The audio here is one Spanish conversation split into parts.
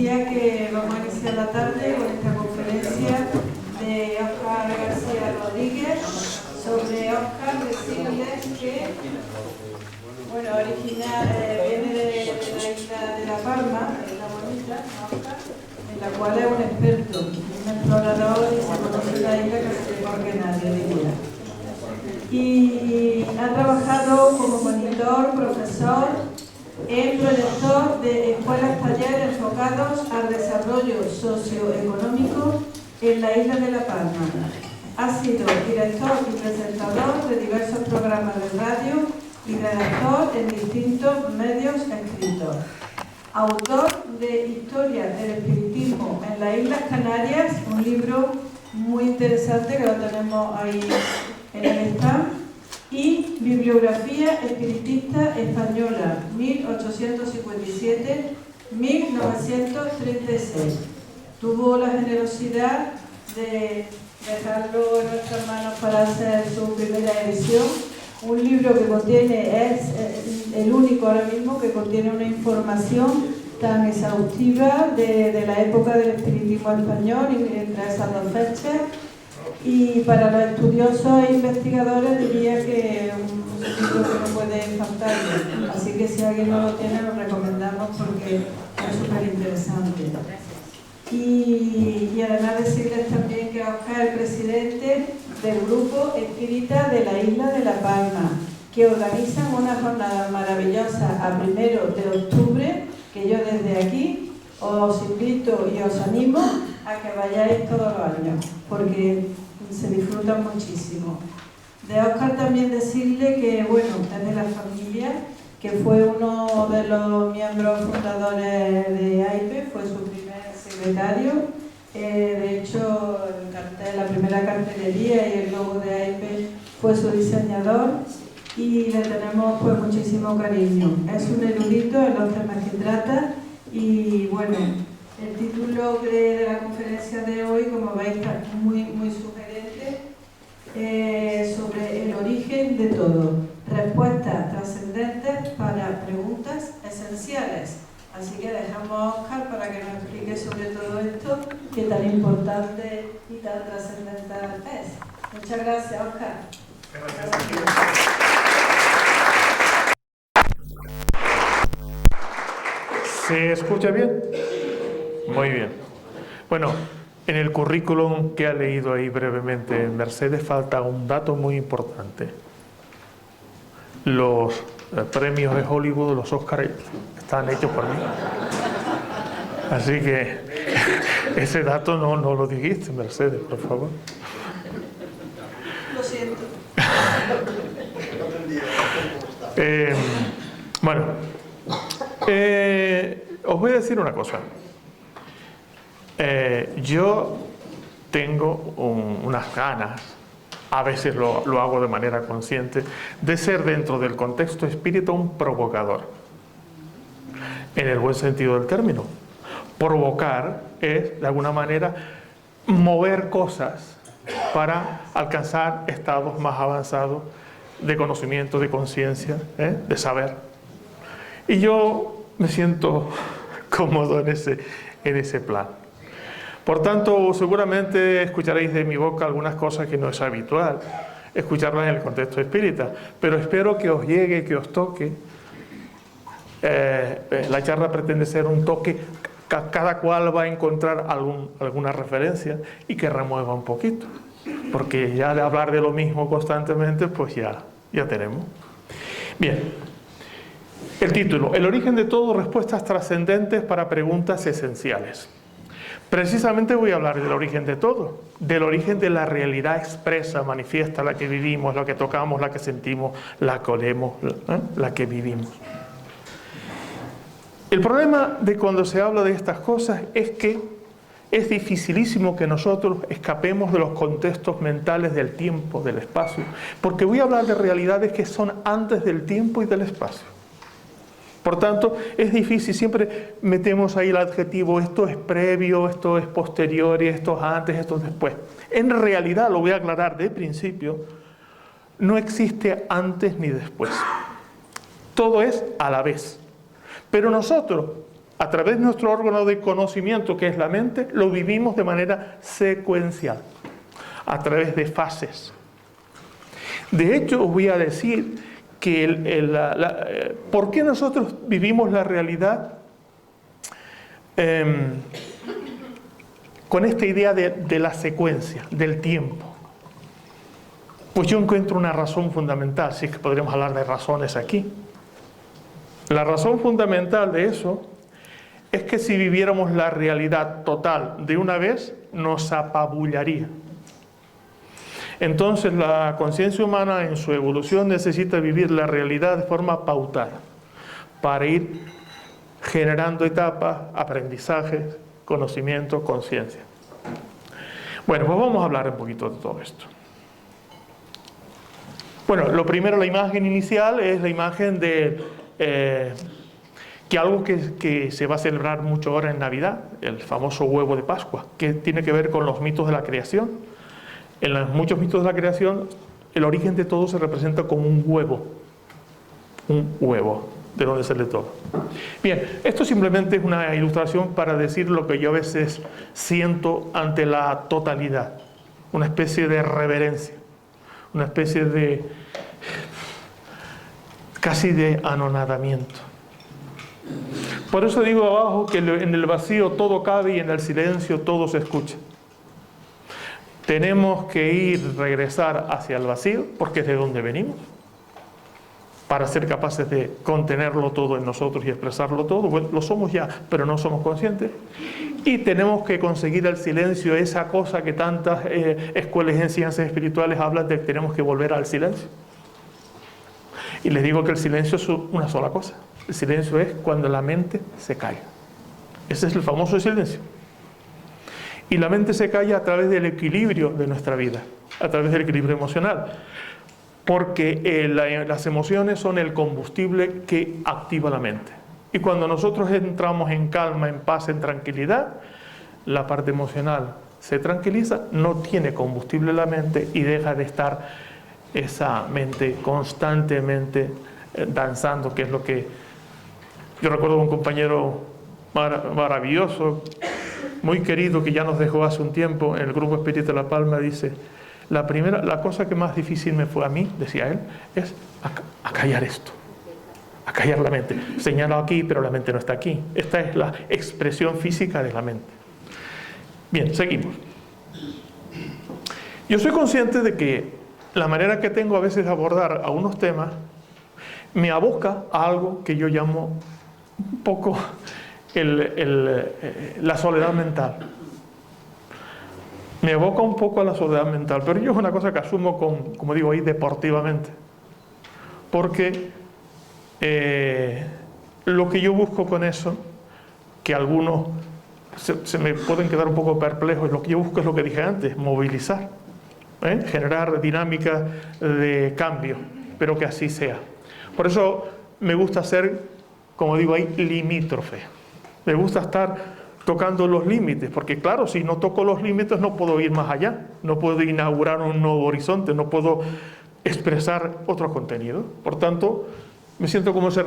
decía que vamos a iniciar la tarde con esta conferencia de Óscar García Rodríguez. Sobre Óscar, decirles que, bueno, viene de la isla de La Palma, de La Bonita, Óscar, en la cual es un experto, un explorador y se conoce la isla casi mejor que nadie, diría. Y ha trabajado como monitor, profesor, proyector de escuelas talleres enfocados al desarrollo socioeconómico en la isla de La Palma. Ha sido director y presentador de diversos programas de radio y redactor en distintos medios escritos. Autor de Historias del Espiritismo en las Islas Canarias, un libro muy interesante que lo tenemos ahí en el stand, y Bibliografía Espiritista Española, 1857-1936. Tuvo la generosidad de dejarlo en nuestras manos para hacer su primera edición. Un libro que contiene, es el único ahora mismo que contiene una información tan exhaustiva de la época del espiritismo español, entre esas dos fechas. Y para los estudiosos e investigadores diría que un libro que no puede faltar. Así que si alguien no lo tiene, lo recomendamos porque es súper interesante. Y además decirles también que Óscar es el presidente del Grupo Espírita de la Isla de La Palma, que organizan una jornada maravillosa a 1 de octubre, que yo desde aquí os invito y os animo a que vayáis todos los años, porque se disfruta muchísimo. De Óscar también decirle que, bueno, es de la familia, que fue uno de los miembros fundadores de AIPE, fue su primer secretario. De hecho, el cartel, la primera cartelería y el logo de AIPE fue su diseñador y le tenemos pues muchísimo cariño. Es un erudito en los temas que trata y, bueno, el título de la conferencia de hoy, como veis, está muy sugerente, sobre el origen de todo. Respuestas trascendentes para preguntas esenciales. Así que dejamos a Óscar para que nos explique sobre todo esto, que tan importante y tan trascendental es. Muchas gracias, Óscar. ¿Se escucha bien? Muy bien. Bueno, en el currículum que ha leído ahí brevemente Mercedes falta un dato muy importante. Los premios de Hollywood, los Oscars, están hechos por mí. Así que ese dato no lo dijiste, Mercedes, por favor. Lo siento. Bueno, os voy a decir una cosa. Yo tengo unas ganas, a veces lo hago de manera consciente, de ser dentro del contexto espírita un provocador, en el buen sentido del término. Provocar es, de alguna manera, mover cosas para alcanzar estados más avanzados de conocimiento, de conciencia, de saber. Y yo me siento cómodo en ese plan. Por tanto, seguramente escucharéis de mi boca algunas cosas que no es habitual escucharlas en el contexto espírita, pero espero que os llegue, que os toque. La charla pretende ser un toque, cada cual va a encontrar alguna referencia y que remueva un poquito, porque ya de hablar de lo mismo constantemente, pues ya tenemos. Bien, el título: El origen de todo, respuestas trascendentes para preguntas esenciales. Precisamente voy a hablar del origen de todo, del origen de la realidad expresa, manifiesta, la que vivimos, la que tocamos, la que sentimos, la que olemos, la que vivimos. El problema de cuando se habla de estas cosas es que es dificilísimo que nosotros escapemos de los contextos mentales del tiempo, del espacio, porque voy a hablar de realidades que son antes del tiempo y del espacio. Por tanto, es difícil, siempre metemos ahí el adjetivo, esto es previo, esto es posterior, esto es antes, esto es después. En realidad, lo voy a aclarar de principio, no existe antes ni después. Todo es a la vez. Pero nosotros a través de nuestro órgano de conocimiento, que es la mente, lo vivimos de manera secuencial, a través de fases. De hecho, os voy a decir que ¿por qué nosotros vivimos la realidad con esta idea de la secuencia, del tiempo? Pues yo encuentro una razón fundamental, si es que podríamos hablar de razones aquí. La razón fundamental de eso es que si viviéramos la realidad total de una vez, nos apabullaría. Entonces la conciencia humana en su evolución necesita vivir la realidad de forma pautada para ir generando etapas, aprendizajes, conocimiento, conciencia. Bueno, pues vamos a hablar un poquito de todo esto. Bueno, lo primero, la imagen inicial es la imagen de algo que se va a celebrar mucho ahora en Navidad, el famoso huevo de Pascua, que tiene que ver con los mitos de la creación. En muchos mitos de la creación, el origen de todo se representa como un huevo, de donde sale todo. Bien, esto simplemente es una ilustración para decir lo que yo a veces siento ante la totalidad, una especie de reverencia, una especie de casi de anonadamiento. Por eso digo abajo que en el vacío todo cabe y en el silencio todo se escucha. Tenemos que regresar hacia el vacío, porque es de donde venimos, para ser capaces de contenerlo todo en nosotros y expresarlo todo. Bueno, lo somos ya, pero no somos conscientes. Y tenemos que conseguir el silencio, esa cosa que tantas escuelas de ciencias espirituales hablan de que tenemos que volver al silencio. Y les digo que el silencio es una sola cosa. El silencio es cuando la mente se calla. Ese es el famoso silencio. Y la mente se calla a través del equilibrio de nuestra vida, a través del equilibrio emocional. Porque las emociones son el combustible que activa la mente. Y cuando nosotros entramos en calma, en paz, en tranquilidad, la parte emocional se tranquiliza, no tiene combustible la mente y deja de estar esa mente constantemente danzando, que es lo que... Yo recuerdo un compañero maravilloso, muy querido, que ya nos dejó hace un tiempo en el Grupo Espírita de La Palma, dice: la cosa que más difícil me fue a mí, decía él, es a callar esto, a callar la mente. Señalo aquí, pero la mente no está aquí. Esta es la expresión física de la mente. Bien, seguimos. Yo soy consciente de que la manera que tengo a veces de abordar a unos temas me aboca a algo que yo llamo un poco la soledad mental. Me evoca un poco a la soledad mental, pero yo es una cosa que asumo como digo ahí, deportivamente. Porque lo que yo busco con eso, que algunos se me pueden quedar un poco perplejos, lo que yo busco es lo que dije antes: movilizar, generar dinámicas de cambio, pero que así sea. Por eso me gusta ser, como digo ahí, limítrofe. Me gusta estar tocando los límites, porque claro, si no toco los límites no puedo ir más allá, no puedo inaugurar un nuevo horizonte, no puedo expresar otro contenido. Por tanto, me siento como ese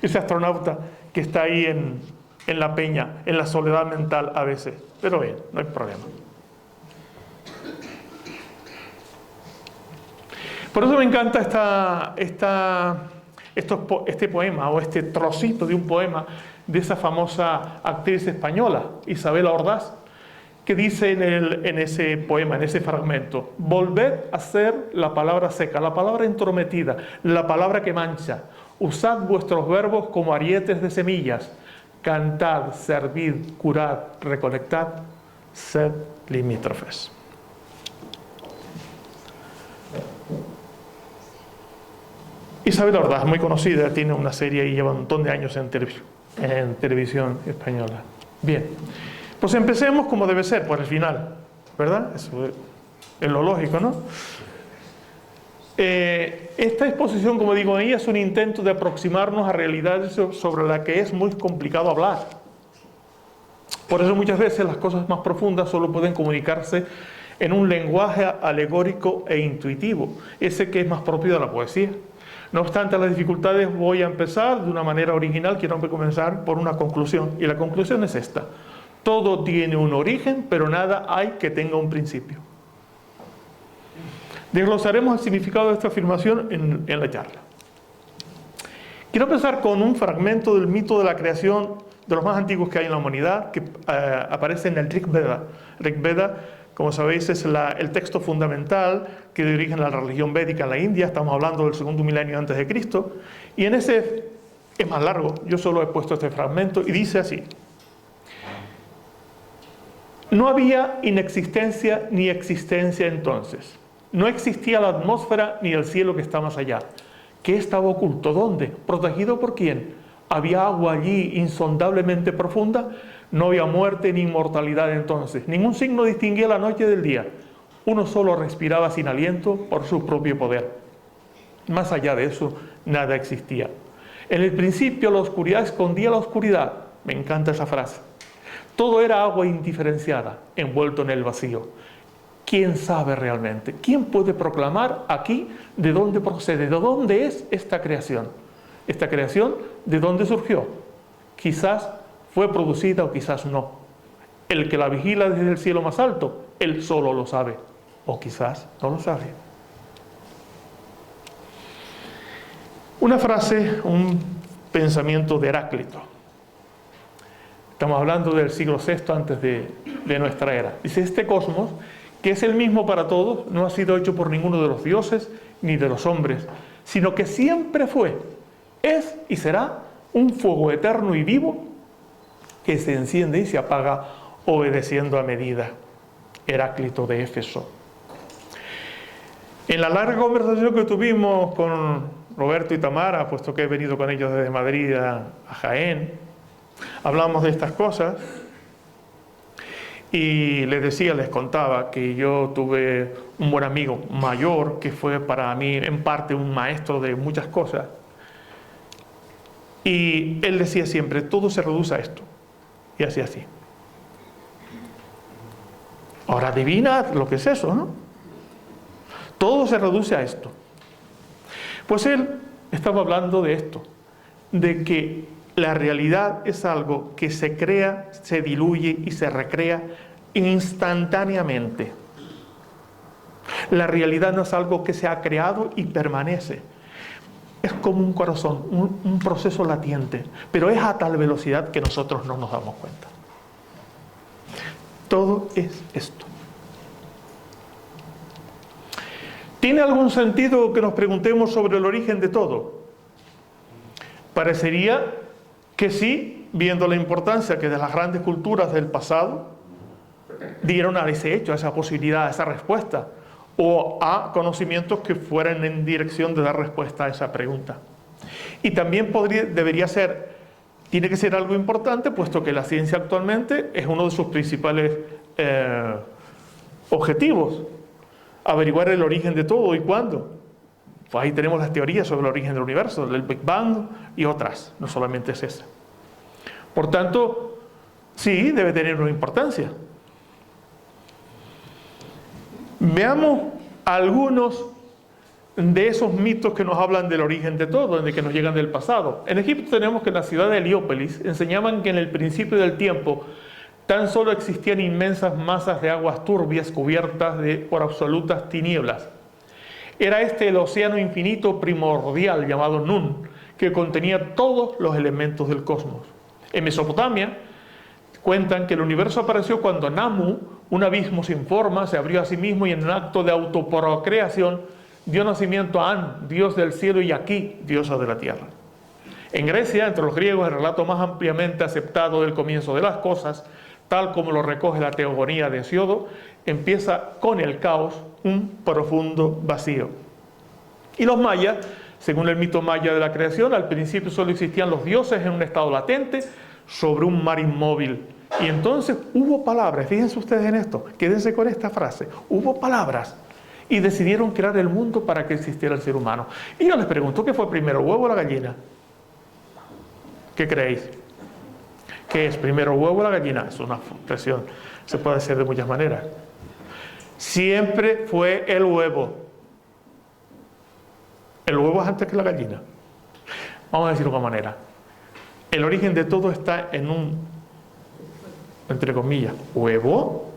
ese astronauta que está ahí en la peña, en la soledad mental a veces. Pero bien, no hay problema. Por eso me encanta este poema, o este trocito de un poema de esa famosa actriz española, Isabel Ordaz, que dice en ese poema, en ese fragmento: volved a ser la palabra seca, la palabra entrometida, la palabra que mancha. Usad vuestros verbos como arietes de semillas. Cantad, servid, curad, recolectad, sed limítrofes. Isabel Ordaz, muy conocida, tiene una serie y lleva un montón de años en televisión española. Bien, pues empecemos como debe ser, por el final, ¿verdad? Eso es lo lógico, ¿no? Esta exposición, como digo ahí, es un intento de aproximarnos a realidades sobre las que es muy complicado hablar. Por eso muchas veces las cosas más profundas solo pueden comunicarse en un lenguaje alegórico e intuitivo, ese que es más propio de la poesía. No obstante las dificultades, voy a empezar de una manera original. Quiero comenzar por una conclusión, y la conclusión es esta: todo tiene un origen, pero nada hay que tenga un principio. Desglosaremos el significado de esta afirmación en la charla. Quiero empezar con un fragmento del mito de la creación de los más antiguos que hay en la humanidad, que aparece en el Rig Veda. Rig Veda, como sabéis, es el texto fundamental que da origen a la religión védica en la India. Estamos hablando del segundo milenio antes de Cristo. Y en ese, es más largo, yo solo he puesto este fragmento, y dice así: no había inexistencia ni existencia entonces. No existía la atmósfera ni el cielo que está más allá. ¿Qué estaba oculto? ¿Dónde? ¿Protegido por quién? ¿Había agua allí insondablemente profunda? No había muerte ni inmortalidad entonces. Ningún signo distinguía la noche del día. Uno solo respiraba sin aliento por su propio poder. Más allá de eso, nada existía. En el principio la oscuridad escondía la oscuridad. Me encanta esa frase. Todo era agua indiferenciada, envuelto en el vacío. ¿Quién sabe realmente? ¿Quién puede proclamar aquí de dónde procede? ¿De dónde es esta creación? ¿Esta creación de dónde surgió? Quizás fue producida o quizás no. El que la vigila desde el cielo más alto, él solo lo sabe. O quizás no lo sabe. Una frase, un pensamiento de Heráclito. Estamos hablando del siglo VI antes de nuestra era. Dice: este cosmos, que es el mismo para todos, no ha sido hecho por ninguno de los dioses ni de los hombres, sino que siempre fue, es y será un fuego eterno y vivo que se enciende y se apaga obedeciendo a medida. Heráclito de Éfeso. En la larga conversación que tuvimos con Roberto y Tamara, puesto que he venido con ellos desde Madrid a Jaén, hablamos de estas cosas. Y les contaba que yo tuve un buen amigo mayor que fue para mí en parte un maestro de muchas cosas. Y él decía siempre: todo se reduce a esto. Y así. Ahora adivina lo que es eso, ¿no? Todo se reduce a esto. Pues él estaba hablando de esto, de que la realidad es algo que se crea, se diluye y se recrea instantáneamente. La realidad no es algo que se ha creado y permanece. Es como un corazón, un proceso latiente, pero es a tal velocidad que nosotros no nos damos cuenta. Todo es esto. ¿Tiene algún sentido que nos preguntemos sobre el origen de todo? Parecería que sí, viendo la importancia que de las grandes culturas del pasado dieron a ese hecho, a esa posibilidad, a esa respuesta, o a conocimientos que fueran en dirección de dar respuesta a esa pregunta. Y también tiene que ser algo importante, puesto que la ciencia actualmente es uno de sus principales objetivos: averiguar el origen de todo y cuándo. Pues ahí tenemos las teorías sobre el origen del universo, del Big Bang y otras, no solamente es esa. Por tanto, sí, debe tener una importancia. Veamos algunos de esos mitos que nos hablan del origen de todo, de que nos llegan del pasado. En Egipto tenemos que en la ciudad de Heliópolis enseñaban que en el principio del tiempo tan solo existían inmensas masas de aguas turbias cubiertas por absolutas tinieblas. Era este el océano infinito primordial llamado Nun, que contenía todos los elementos del cosmos. En Mesopotamia cuentan que el universo apareció cuando Namu, un abismo sin forma, se abrió a sí mismo y en un acto de autoprocreación dio nacimiento a An, dios del cielo, y Aquí, diosa de la tierra. En Grecia, entre los griegos, el relato más ampliamente aceptado del comienzo de las cosas, tal como lo recoge la Teogonía de Hesiodo, empieza con el caos, un profundo vacío. Y los mayas, según el mito maya de la creación, al principio solo existían los dioses en un estado latente sobre un mar inmóvil. Y entonces hubo palabras, fíjense ustedes en esto, quédense con esta frase: hubo palabras, y decidieron crear el mundo para que existiera el ser humano. Y yo les pregunto, ¿qué fue primero, el huevo o la gallina? ¿Qué creéis? ¿Qué es primero, el huevo o la gallina? Es una expresión, se puede hacer de muchas maneras. Siempre fue el huevo. El huevo es antes que la gallina. Vamos a decirlo de una manera. El origen de todo está en un, entre comillas, huevo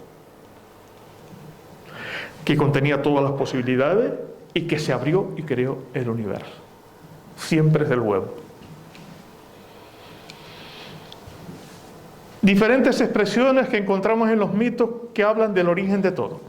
que contenía todas las posibilidades y que se abrió y creó el universo. Siempre es el huevo. Diferentes expresiones que encontramos en los mitos que hablan del origen de todo.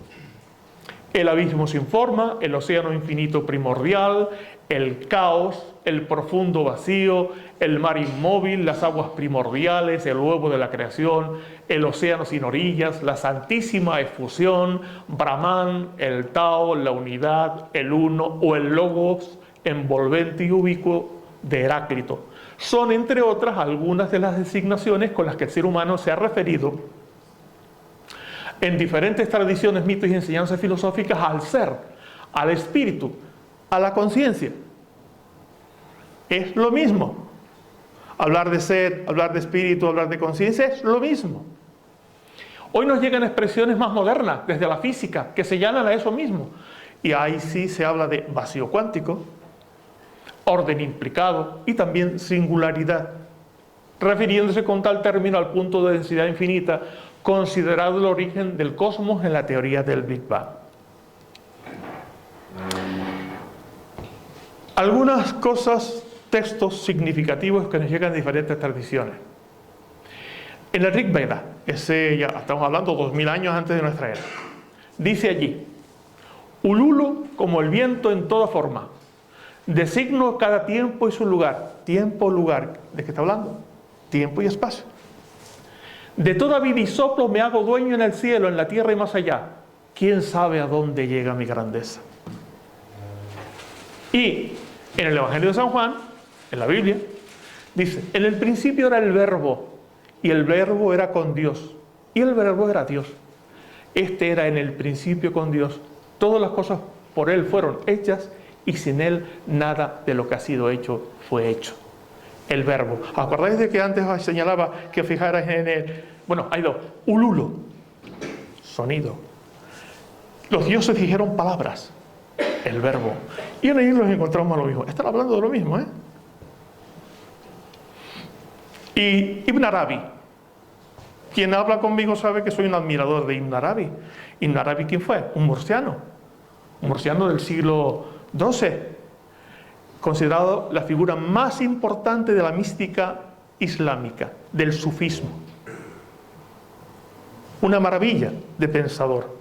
El abismo sin forma, el océano infinito primordial, el caos, el profundo vacío, el mar inmóvil, las aguas primordiales, el huevo de la creación, el océano sin orillas, la santísima efusión, Brahman, el Tao, la unidad, el uno o el logos envolvente y ubicuo de Heráclito. Son, entre otras, algunas de las designaciones con las que el ser humano se ha referido en diferentes tradiciones, mitos y enseñanzas filosóficas al ser, al espíritu, a la conciencia. Es lo mismo. Hablar de ser, hablar de espíritu, hablar de conciencia es lo mismo. Hoy nos llegan expresiones más modernas, desde la física, que señalan a eso mismo. Y ahí sí se habla de vacío cuántico, orden implicado y también singularidad, refiriéndose con tal término al punto de densidad infinita, considerado el origen del cosmos en la teoría del Big Bang. Algunas cosas, textos significativos que nos llegan de diferentes tradiciones. En el Rig Veda, ese ya estamos hablando 2000 años antes de nuestra era, dice allí: Ululu como el viento en toda forma, designo cada tiempo y su lugar. Tiempo, lugar, ¿de qué está hablando? Tiempo y espacio. De toda vida y soplo me hago dueño en el cielo, en la tierra y más allá. ¿Quién sabe a dónde llega mi grandeza? Y en el Evangelio de San Juan, en la Biblia, dice: en el principio era el verbo, y el verbo era con Dios, y el verbo era Dios. Este era en el principio con Dios. Todas las cosas por Él fueron hechas, y sin Él nada de lo que ha sido hecho fue hecho. El verbo. ¿Acordáis de que antes os señalaba que fijarais en el... Bueno, hay dos. Ululo, sonido. Los dioses dijeron palabras, el verbo. Y en ahí nos encontramos a lo mismo. Están hablando de lo mismo, ¿eh? Y Ibn Arabi. Quien habla conmigo sabe que soy un admirador de Ibn Arabi. Ibn Arabi, ¿quién fue? Un murciano del siglo XII, considerado la figura más importante de la mística islámica, del sufismo. Una maravilla de pensador.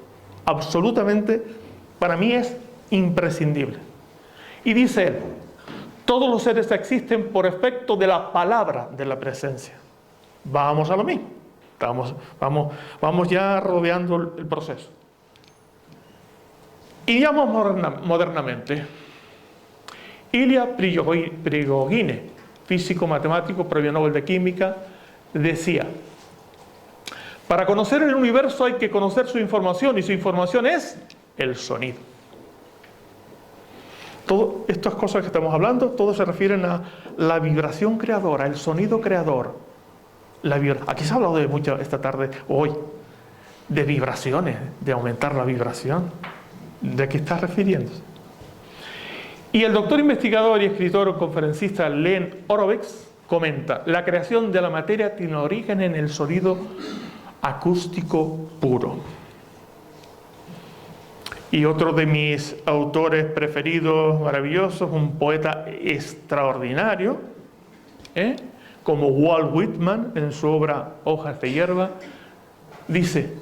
Absolutamente, para mí es imprescindible. Y dice él: todos los seres existen por efecto de la palabra de la presencia. Vamos a lo mismo. Vamos ya rodeando el proceso. Y digamos modernamente, Ilya Prigogine, físico matemático, premio Nobel de Química, decía: para conocer el universo hay que conocer su información, y su información es el sonido. Todas estas cosas que estamos hablando, todos se refieren a la vibración creadora, el sonido creador. Aquí se ha hablado de mucho esta tarde, hoy, de vibraciones, de aumentar la vibración. ¿De qué está refiriéndose? Y el doctor investigador y escritor conferencista Len Horowitz comenta: la creación de la materia tiene origen en el sonido acústico puro. Y otro de mis autores preferidos, maravillosos, un poeta extraordinario, como Walt Whitman, en su obra Hojas de hierba, dice: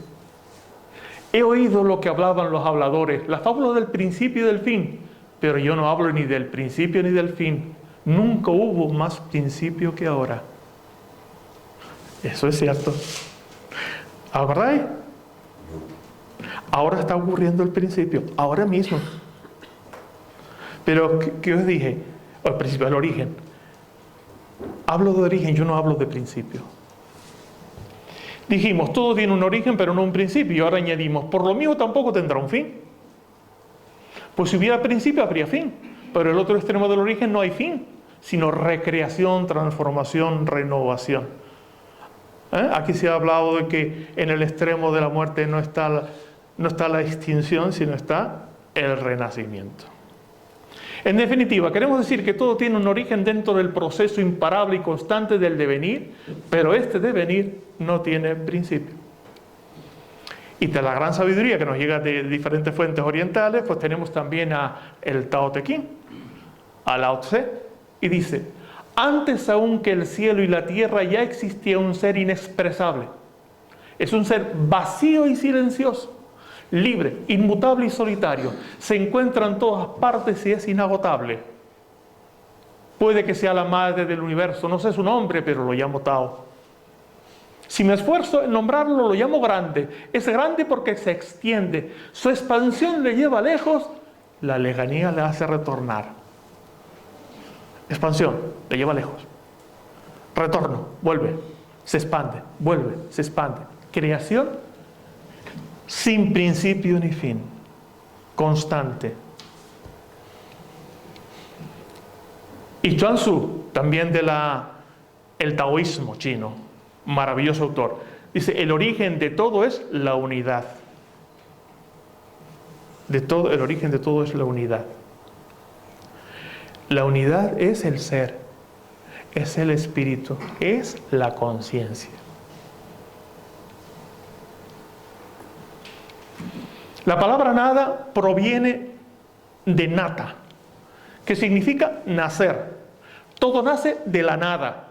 he oído lo que hablaban los habladores, la fábula del principio y del fin, pero yo no hablo ni del principio ni del fin. Nunca hubo más principio que ahora. Eso es cierto. ¿Acordáis? Ahora está ocurriendo el principio, ahora mismo. Pero, ¿qué os dije? El principio, el origen. Hablo de origen, yo no hablo de principio. Dijimos, todo tiene un origen, pero no un principio. Y ahora añadimos, por lo mismo tampoco tendrá un fin. Pues si hubiera principio, habría fin. Pero en el otro extremo del origen no hay fin, sino recreación, transformación, renovación. Aquí se ha hablado de que en el extremo de la muerte no está la extinción, sino está el renacimiento. En definitiva, queremos decir que todo tiene un origen dentro del proceso imparable y constante del devenir, pero este devenir no tiene principio. Y de la gran sabiduría que nos llega de diferentes fuentes orientales, pues tenemos también a el Tao Te Ching, a Lao Tse, y dice: antes aún que el cielo y la tierra ya existía un ser inexpresable. Es un ser vacío y silencioso, libre, inmutable y solitario. Se encuentra en todas partes y es inagotable. Puede que sea la madre del universo, no sé su nombre, pero lo llamo Tao. Si me esfuerzo en nombrarlo, lo llamo grande. Es grande porque se extiende. Su expansión le lleva lejos, la lejanía le hace retornar. Expansión, le lleva lejos. Retorno, vuelve, se expande, vuelve, se expande. Creación sin principio ni fin, constante. Y Chuang Tzu, también el taoísmo chino, maravilloso autor, dice: el origen de todo es la unidad. El origen de todo es la unidad. La unidad es el ser, es el espíritu, es la conciencia. La palabra nada proviene de nata, que significa nacer. Todo nace de la nada.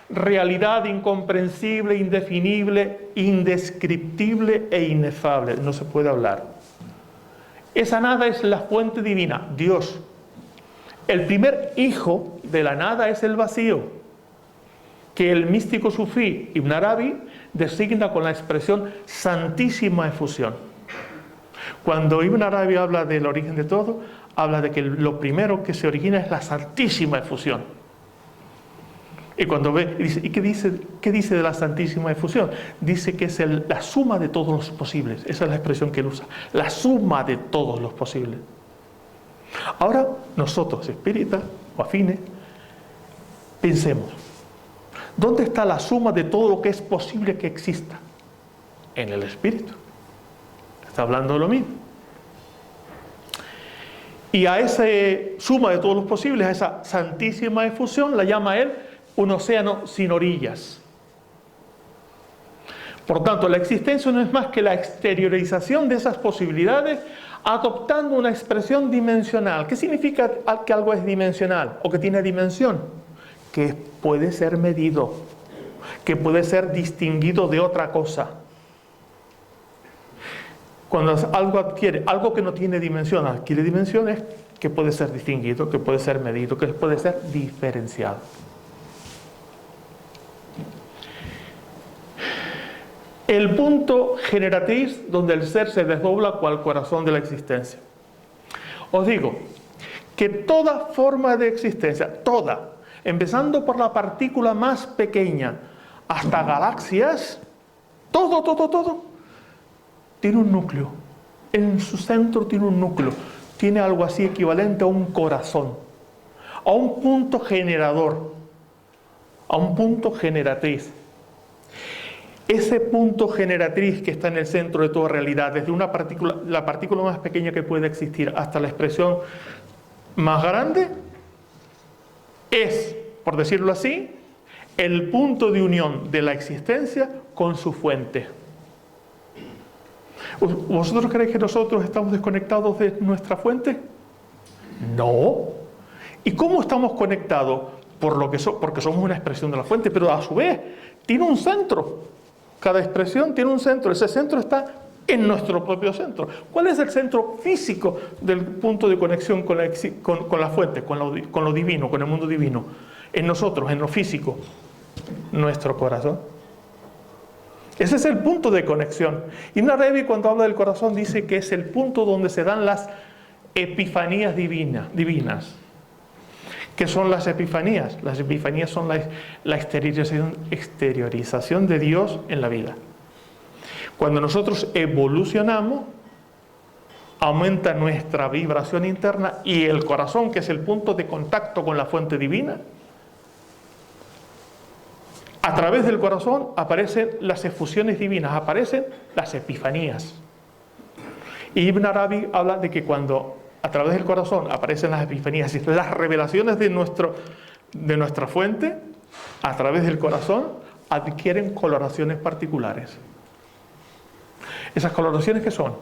Realidad incomprensible, indefinible, indescriptible e inefable. No se puede hablar. Esa nada es la fuente divina, Dios. El primer hijo de la nada es el vacío, que el místico sufí Ibn Arabi designa con la expresión santísima efusión. Cuando Ibn Arabi habla del origen de todo, habla de que lo primero que se origina es la santísima efusión. Y cuando ve, dice, ¿y qué dice de la santísima efusión? Dice que es la suma de todos los posibles. Esa es la expresión que él usa. La suma de todos los posibles. Ahora, nosotros, espíritas o afines, pensemos, ¿dónde está la suma de todo lo que es posible que exista? En el espíritu. Está hablando de lo mismo. Y a esa suma de todos los posibles, a esa santísima efusión, la llama él un océano sin orillas. Por tanto, la existencia no es más que la exteriorización de esas posibilidades adoptando una expresión dimensional. ¿Qué significa que algo es dimensional o que tiene dimensión? Que puede ser medido, que puede ser distinguido de otra cosa. Cuando algo adquiere, algo que no tiene dimensión, adquiere dimensiones, que puede ser distinguido, que puede ser medido, que puede ser diferenciado. El punto generatriz donde el ser se desdobla cual corazón de la existencia. Os digo que toda forma de existencia, toda, empezando por la partícula más pequeña hasta galaxias, todo, tiene un núcleo. En su centro tiene un núcleo. Tiene algo así equivalente a un corazón, a un punto generador, a un punto generatriz. Ese punto generatriz que está en el centro de toda realidad, desde la partícula más pequeña que puede existir hasta la expresión más grande, es, por decirlo así, el punto de unión de la existencia con su fuente. ¿Vosotros creéis que nosotros estamos desconectados de nuestra fuente? No. ¿Y cómo estamos conectados? Porque somos una expresión de la fuente, pero a su vez tiene un centro. Cada expresión tiene un centro. Ese centro está en nuestro propio centro. ¿Cuál es el centro físico del punto de conexión con la fuente, con lo divino, con el mundo divino? En nosotros, en lo físico, nuestro corazón. Ese es el punto de conexión. Ibn Arabi, cuando habla del corazón, dice que es el punto donde se dan las epifanías divinas. ¿Qué son las epifanías? Las epifanías son la exteriorización de Dios en la vida. Cuando nosotros evolucionamos, aumenta nuestra vibración interna y el corazón, que es el punto de contacto con la fuente divina, a través del corazón aparecen las efusiones divinas, aparecen las epifanías. Y Ibn Arabi habla de que cuando a través del corazón aparecen las epifanías, y las revelaciones de nuestra fuente, a través del corazón, adquieren coloraciones particulares. ¿Esas coloraciones qué son?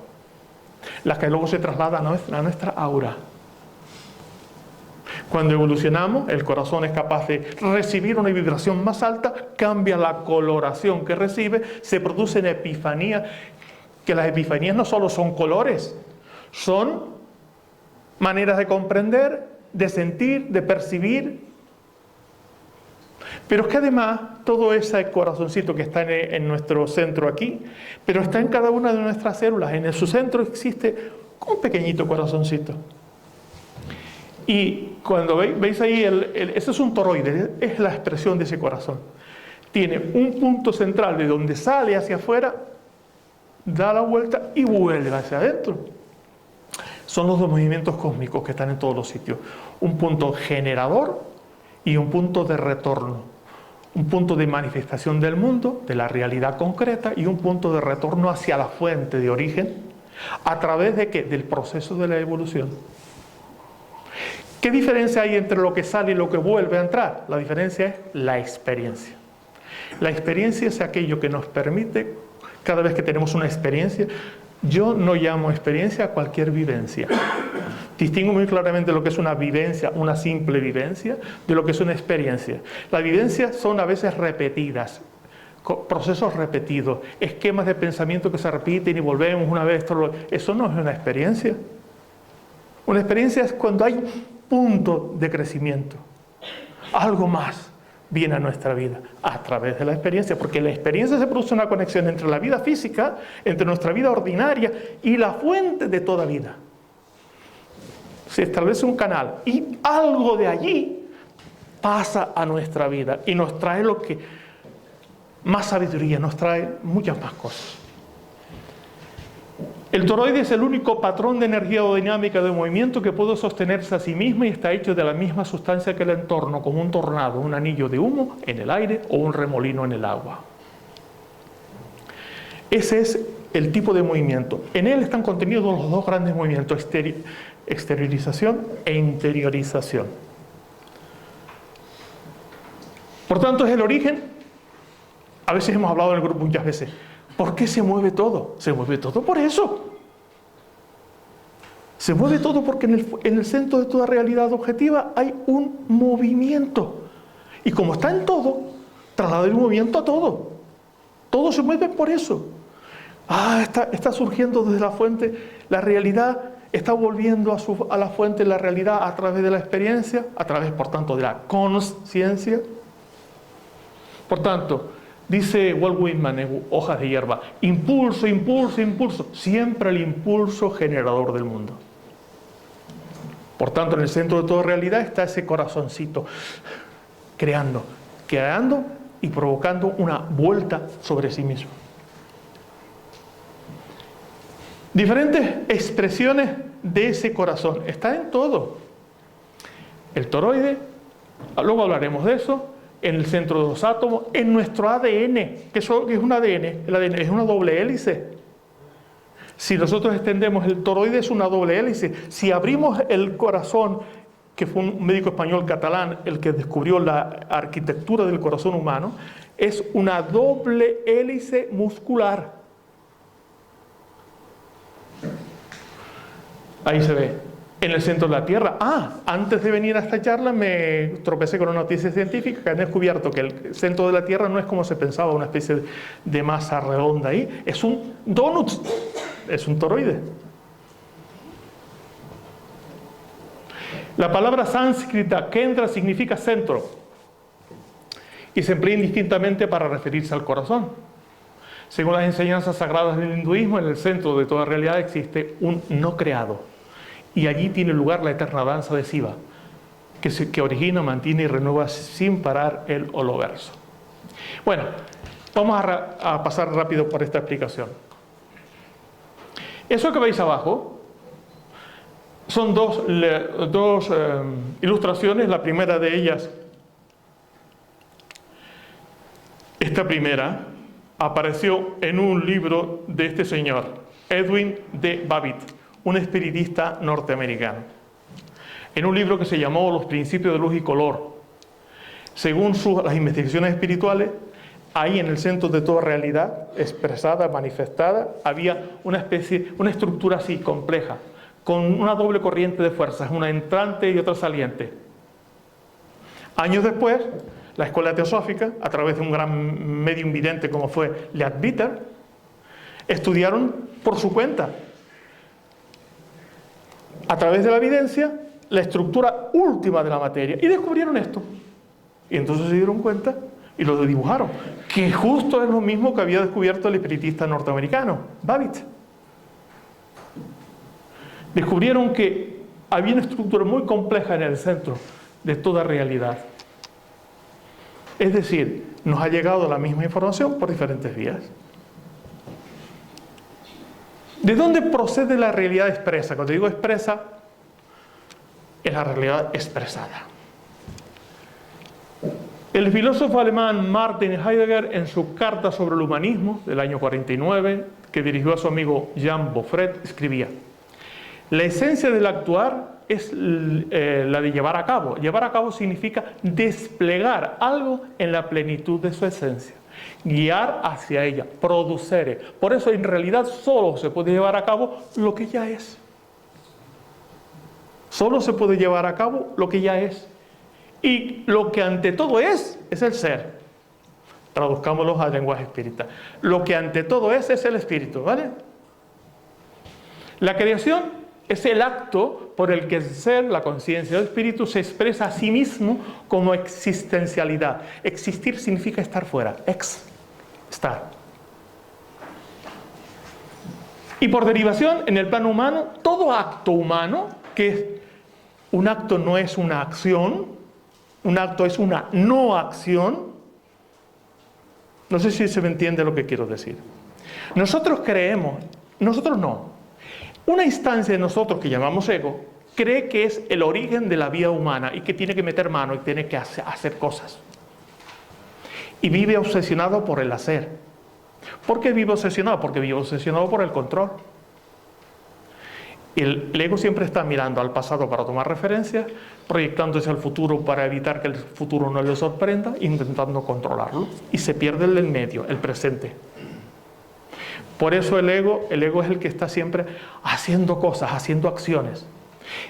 Las que luego se trasladan a nuestra aura. Cuando evolucionamos, el corazón es capaz de recibir una vibración más alta, cambia la coloración que recibe, se producen epifanías, que las epifanías no solo son colores, son maneras de comprender, de sentir, de percibir. Pero es que además todo ese corazoncito que está en nuestro centro aquí, pero está en cada una de nuestras células. En su centro existe un pequeñito corazoncito. Y cuando veis ahí, ese es un toroide, es la expresión de ese corazón. Tiene un punto central de donde sale hacia afuera, da la vuelta y vuelve hacia adentro. Son los dos movimientos cósmicos que están en todos los sitios. Un punto generador y un punto de retorno. Un punto de manifestación del mundo, de la realidad concreta, y un punto de retorno hacia la fuente de origen. ¿A través de qué? Del proceso de la evolución. ¿Qué diferencia hay entre lo que sale y lo que vuelve a entrar? La diferencia es la experiencia. La experiencia es aquello que nos permite, cada vez que tenemos una experiencia, yo no llamo experiencia a cualquier vivencia. Distingo muy claramente lo que es una vivencia, una simple vivencia, de lo que es una experiencia. Las vivencias son a veces repetidas, procesos repetidos, esquemas de pensamiento que se repiten y volvemos una vez. Eso no es una experiencia. Una experiencia es cuando hay punto de crecimiento. Algo más viene a nuestra vida a través de la experiencia, porque en la experiencia se produce una conexión entre la vida física, entre nuestra vida ordinaria y la fuente de toda vida. Se establece un canal y algo de allí pasa a nuestra vida y nos trae lo que más sabiduría, nos trae muchas más cosas. El toroide es el único patrón de energía o dinámica de movimiento que puede sostenerse a sí misma y está hecho de la misma sustancia que el entorno, como un tornado, un anillo de humo en el aire o un remolino en el agua. Ese es el tipo de movimiento. En él están contenidos los dos grandes movimientos, exteriorización e interiorización. Por tanto, es el origen. A veces hemos hablado en el grupo muchas veces. ¿Por qué se mueve todo? Se mueve todo por eso. Se mueve todo porque en el centro de toda realidad objetiva hay un movimiento. Y como está en todo, traslada el movimiento a todo. Todo se mueve por eso. Está surgiendo desde la fuente la realidad, está volviendo a la fuente la realidad a través de la experiencia, a través, por tanto, de la consciencia. Por tanto, dice Walt Whitman en Hojas de hierba, impulso, impulso, impulso, siempre el impulso generador del mundo. Por tanto, en el centro de toda realidad está ese corazoncito, creando y provocando una vuelta sobre sí mismo. Diferentes expresiones de ese corazón, está en todo. El toroide, luego hablaremos de eso, en el centro de los átomos, en nuestro ADN, que es un ADN, el ADN es una doble hélice. Si nosotros extendemos el toroide es una doble hélice. Si abrimos el corazón, que fue un médico español catalán el que descubrió la arquitectura del corazón humano, es una doble hélice muscular. Ahí se ve, en el centro de la Tierra. Antes de venir a esta charla me tropecé con una noticia científica que han descubierto que el centro de la Tierra no es como se pensaba, una especie de masa redonda ahí. Es un donut, es un toroide. La palabra sánscrita kendra significa centro y se emplea indistintamente para referirse al corazón. Según las enseñanzas sagradas del hinduismo, en el centro de toda realidad existe un no creado. Y allí tiene lugar la eterna danza de Shiva, que origina, mantiene y renueva sin parar el holoverso. Bueno, vamos a pasar rápido por esta explicación. Eso que veis abajo son dos ilustraciones. La primera de ellas, esta primera, apareció en un libro de este señor, Edwin de Babbitt, un espiritista norteamericano, en un libro que se llamó Los Principios de Luz y Color. Según las investigaciones espirituales, ahí en el centro de toda realidad, expresada, manifestada, había una estructura así compleja, con una doble corriente de fuerzas, una entrante y otra saliente. Años después, la escuela teosófica, a través de un gran medium vidente como fue Leadbeater, estudiaron por su cuenta, a través de la evidencia, la estructura última de la materia, y descubrieron esto. Y entonces se dieron cuenta y lo dibujaron, que justo es lo mismo que había descubierto el espiritista norteamericano, Babbitt. Descubrieron que había una estructura muy compleja en el centro de toda realidad. Es decir, nos ha llegado la misma información por diferentes vías. ¿De dónde procede la realidad expresa? Cuando digo expresa, es la realidad expresada. El filósofo alemán Martin Heidegger, en su Carta sobre el humanismo del año 49, que dirigió a su amigo Jean Beaufret, escribía: la esencia del actuar es la de llevar a cabo. Llevar a cabo significa desplegar algo en la plenitud de su esencia, guiar hacia ella, producere. Por eso en realidad solo se puede llevar a cabo lo que ya es. Solo se puede llevar a cabo lo que ya es. Y lo que ante todo es el ser. Traduzcámoslo al lenguaje espírita. Lo que ante todo es el espíritu, ¿vale? La creación es el acto por el que el ser, la conciencia del espíritu, se expresa a sí mismo como existencialidad. Existir significa estar fuera. Estar. Y por derivación, en el plano humano, todo acto humano, que un acto no es una acción, un acto es una no acción. No sé si se me entiende lo que quiero decir. Nosotros creemos, nosotros no. Una instancia de nosotros que llamamos ego, cree que es el origen de la vida humana y que tiene que meter mano y tiene que hacer cosas. Y vive obsesionado por el hacer. ¿Por qué vive obsesionado? Porque vive obsesionado por el control. El ego siempre está mirando al pasado para tomar referencias, proyectándose al futuro para evitar que el futuro no le sorprenda, intentando controlarlo. Y se pierde el del medio, el presente. Por eso el ego es el que está siempre haciendo cosas, haciendo acciones.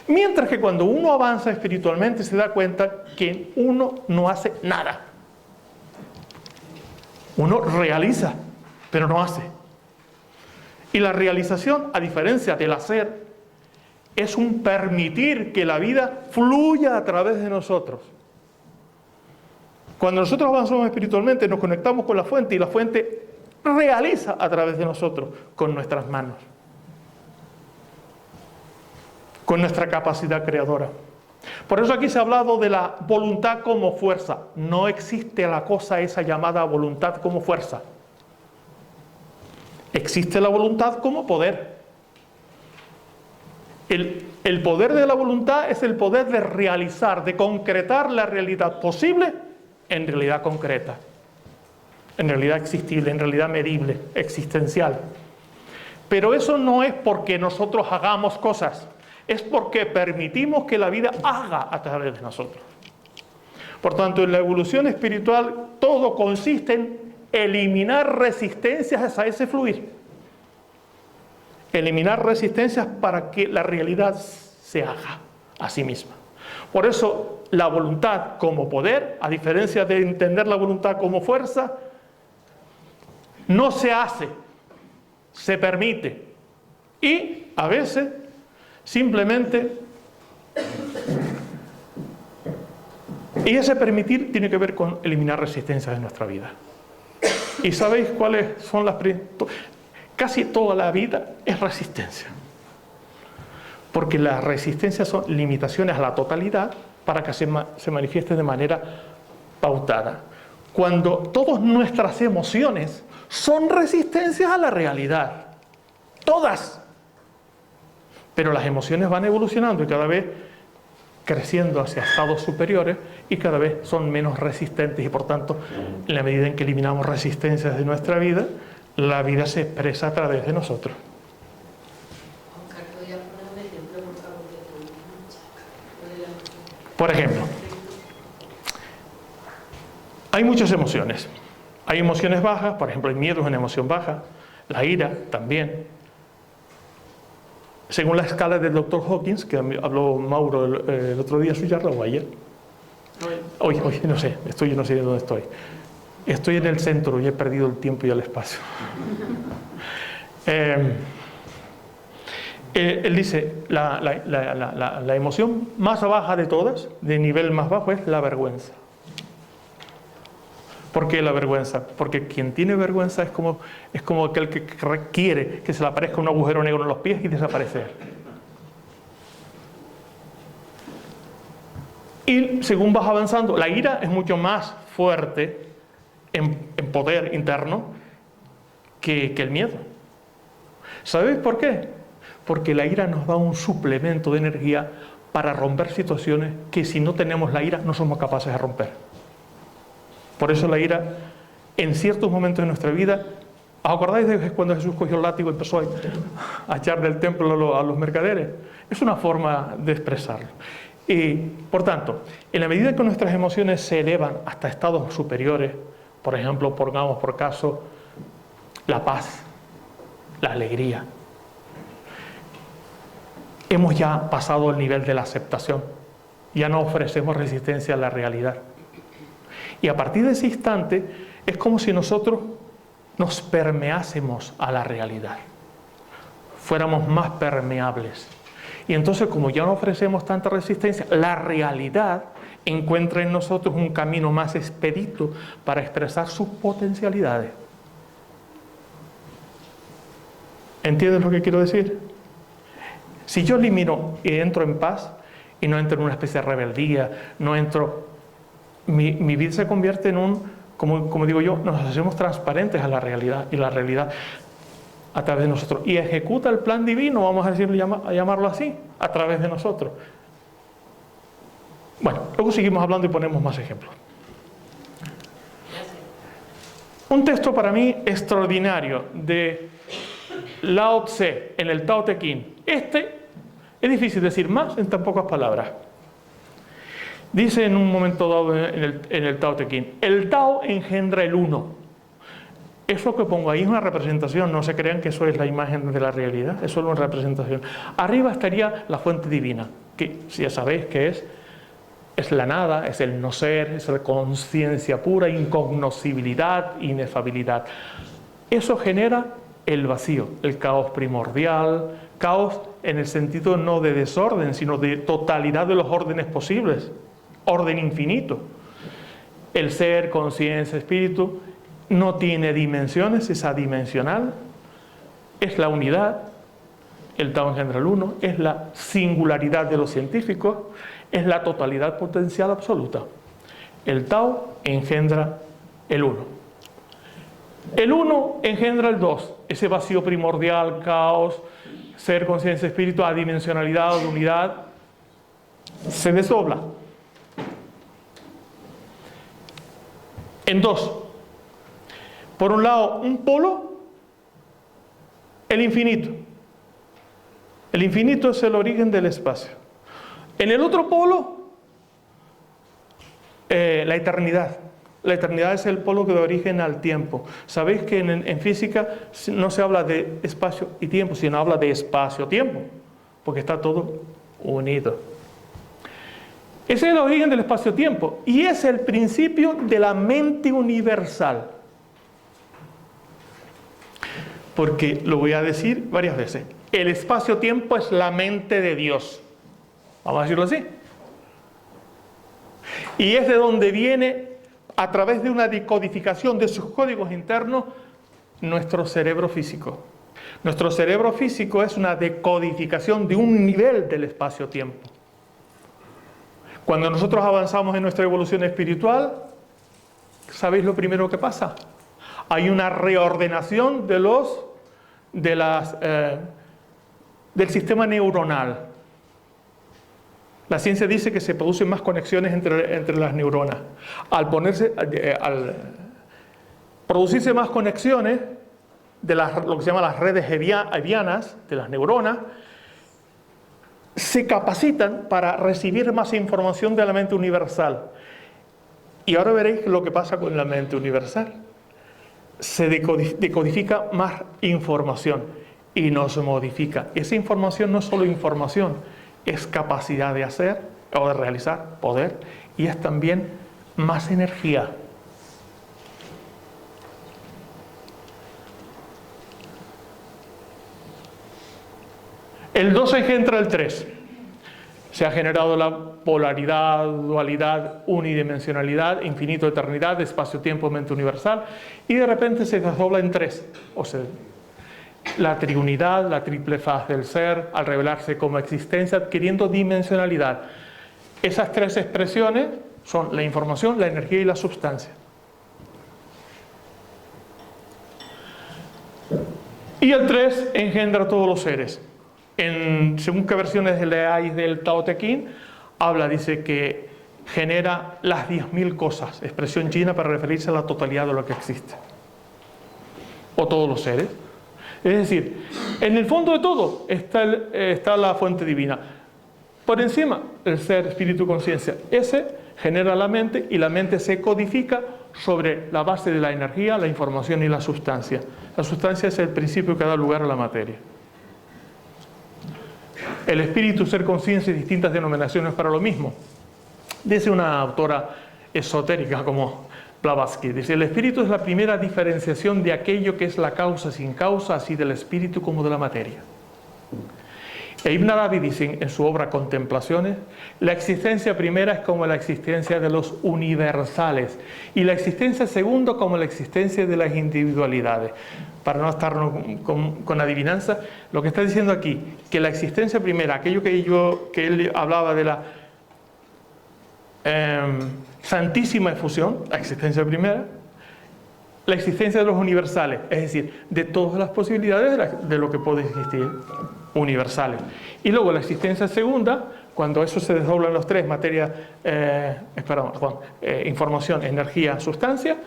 Mientras que cuando uno avanza espiritualmente se da cuenta que uno no hace nada. Uno realiza, pero no hace. Y la realización, a diferencia del hacer, es un permitir que la vida fluya a través de nosotros. Cuando nosotros avanzamos espiritualmente nos conectamos con la fuente y la fuente realiza a través de nosotros con nuestras manos, con nuestra capacidad creadora. Por eso aquí se ha hablado de la voluntad como fuerza. No existe la cosa esa llamada voluntad como fuerza. Existe la voluntad como poder. El poder de la voluntad es el poder de realizar, de concretar la realidad posible en realidad concreta, en realidad existible, en realidad medible, existencial. Pero eso no es porque nosotros hagamos cosas, es porque permitimos que la vida haga a través de nosotros. Por tanto, en la evolución espiritual todo consiste en eliminar resistencias a ese fluir. Eliminar resistencias para que la realidad se haga a sí misma. Por eso la voluntad como poder, a diferencia de entender la voluntad como fuerza, no se hace, se permite. Y a veces simplemente, y ese permitir tiene que ver con eliminar resistencias de nuestra vida. ¿Y sabéis cuáles son las casi toda la vida es resistencia? Porque las resistencias son limitaciones a la totalidad para que se manifieste de manera pautada. Cuando todas nuestras emociones son resistencias a la realidad, todas. Pero las emociones van evolucionando y cada vez creciendo hacia estados superiores y cada vez son menos resistentes y por tanto, en la medida en que eliminamos resistencias de nuestra vida, la vida se expresa a través de nosotros. Oscar, ¿podría Por ejemplo, hay muchas emociones. Hay emociones bajas, por ejemplo, el miedo es una emoción baja, la ira también. Según la escala del Dr. Hawkins, que habló Mauro el otro día, su charla, o ayer. Hoy, no sé, no sé dónde estoy. Estoy en el centro y he perdido el tiempo y el espacio. Él dice, la emoción más baja de todas, de nivel más bajo, es la vergüenza. ¿Por qué la vergüenza? Porque quien tiene vergüenza es como aquel que quiere que se le aparezca un agujero negro en los pies y desaparecer. Y según vas avanzando, la ira es mucho más fuerte en poder interno que el miedo. ¿Sabéis por qué? Porque la ira nos da un suplemento de energía para romper situaciones que si no tenemos la ira no somos capaces de romper. Por eso la ira, en ciertos momentos de nuestra vida, ¿os acordáis de cuando Jesús cogió el látigo y empezó a echar del templo a los mercaderes? Es una forma de expresarlo. Y, por tanto, en la medida que nuestras emociones se elevan hasta estados superiores, por ejemplo, pongamos por caso la paz, la alegría, hemos ya pasado el nivel de la aceptación, ya no ofrecemos resistencia a la realidad. Y a partir de ese instante es como si nosotros nos permeásemos a la realidad, fuéramos más permeables. Y entonces, como ya no ofrecemos tanta resistencia, la realidad encuentra en nosotros un camino más expedito para expresar sus potencialidades. ¿Entiendes lo que quiero decir? Si yo elimino y entro en paz y no entro en una especie de rebeldía, no entro... Mi vida se convierte en como digo yo, nos hacemos transparentes a la realidad, y la realidad a través de nosotros. Y ejecuta el plan divino, vamos a llamarlo así, a través de nosotros. Bueno, luego seguimos hablando y ponemos más ejemplos. Un texto para mí extraordinario de Lao Tse en el Tao Te Ching. Este es difícil decir más en tan pocas palabras. Dice en un momento dado en el Tao Te Ching, el Tao engendra el uno. Eso que pongo ahí es una representación, no se crean que eso es la imagen de la realidad, es solo una representación. Arriba estaría la fuente divina, que si ya sabéis que es la nada, es el no ser, es la conciencia pura, incognoscibilidad, inefabilidad. Eso genera el vacío, el caos primordial, caos en el sentido no de desorden, sino de totalidad de los órdenes posibles, orden infinito. El ser, conciencia, espíritu, no tiene dimensiones, es adimensional, es la unidad, el Tao engendra el uno, es la singularidad de los científicos, es la totalidad potencial absoluta. El Tao engendra el uno. El uno engendra el dos, ese vacío primordial, caos, ser, conciencia, espíritu, adimensionalidad, unidad, se desdobla en dos. Por un lado, un polo, el infinito. El infinito es el origen del espacio. En el otro polo, la eternidad. La eternidad es el polo que da origen al tiempo. Sabéis que en física no se habla de espacio y tiempo, sino habla de espacio-tiempo, porque está todo unido. Ese es el origen del espacio-tiempo y es el principio de la mente universal. Porque lo voy a decir varias veces. El espacio-tiempo es la mente de Dios. Vamos a decirlo así. Y es de donde viene, a través de una decodificación de sus códigos internos, nuestro cerebro físico. Nuestro cerebro físico es una decodificación de un nivel del espacio-tiempo. Cuando nosotros avanzamos en nuestra evolución espiritual, ¿sabéis lo primero que pasa? Hay una reordenación del sistema neuronal. La ciencia dice que se producen más conexiones entre las neuronas. Al producirse más conexiones de lo que se llama las redes hebianas de las neuronas, se capacitan para recibir más información de la mente universal. Y ahora veréis lo que pasa con la mente universal. Se decodifica más información y no se modifica. Esa información no es solo información, es capacidad de hacer o de realizar, poder, y es también más energía. El 2 engendra el 3. Se ha generado la polaridad, dualidad, unidimensionalidad, infinito, eternidad, espacio-tiempo, mente universal, y de repente se desdobla en 3. O sea, la triunidad, la triple faz del ser, al revelarse como existencia, adquiriendo dimensionalidad. Esas 3 expresiones son la información, la energía y la sustancia. Y el 3 engendra a todos los seres. Según qué versiones leáis del Tao Te Ching, dice que genera las 10.000 cosas, expresión china para referirse a la totalidad de lo que existe, o todos los seres. Es decir, en el fondo de todo está la fuente divina. Por encima, el ser, espíritu, conciencia. Ese genera la mente y la mente se codifica sobre la base de la energía, la información y la sustancia. La sustancia es el principio que da lugar a la materia. El espíritu, ser, conciencia y distintas denominaciones para lo mismo. Dice una autora esotérica como Blavatsky, dice: el espíritu es la primera diferenciación de aquello que es la causa sin causa, así del espíritu como de la materia. E Ibn Arabi dice en su obra Contemplaciones: la existencia primera es como la existencia de los universales y la existencia segunda como la existencia de las individualidades. Para no estar con adivinanza, lo que está diciendo aquí, que la existencia primera, aquello que él hablaba de la santísima efusión, la existencia primera, la existencia de los universales, es decir, de todas las posibilidades de lo que puede existir, universales. Y luego la existencia segunda, cuando eso se desdobla en los 3, materia, información, energía, sustancia,